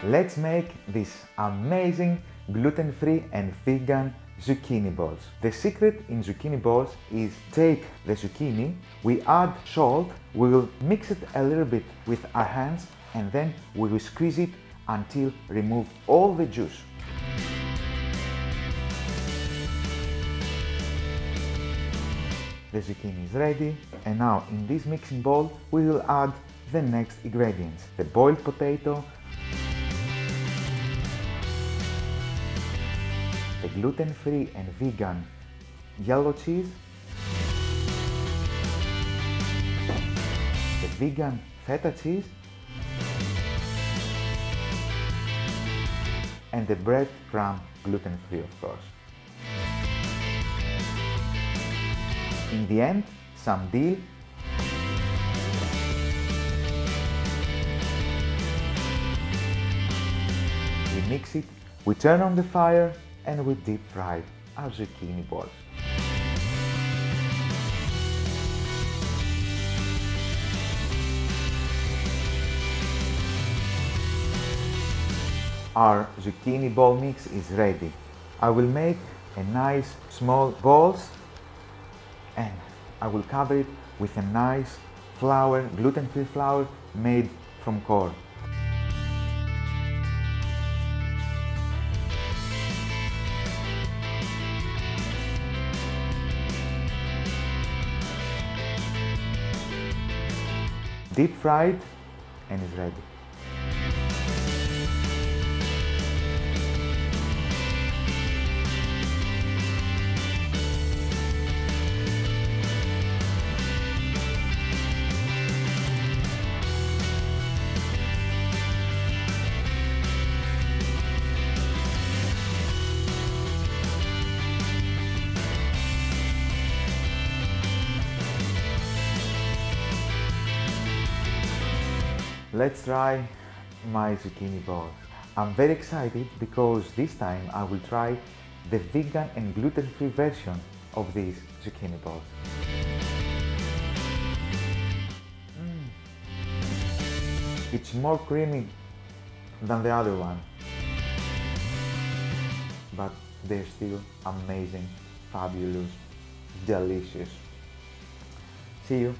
Let's make these amazing gluten-free and vegan zucchini balls. The secret in zucchini balls is take the zucchini, we add salt, we will mix it a little bit with our hands and then we will squeeze it until remove all the juice. The zucchini is ready, and now in this mixing bowl we will add the next ingredients: the boiled potato, the gluten-free and vegan yellow cheese, the vegan feta cheese, and the breadcrumb gluten-free, of course. In the end, some dill, we mix it, we turn on the fire and we deep fry our zucchini balls. Our zucchini ball mix is ready. I will make a nice small balls and I will cover it with a nice flour, gluten-free flour made from corn. Deep fried and is ready. Let's try my zucchini balls. I'm very excited because this time I will try the vegan and gluten-free version of these zucchini balls. It's more creamy than the other one, but they're still amazing, fabulous, delicious. See you!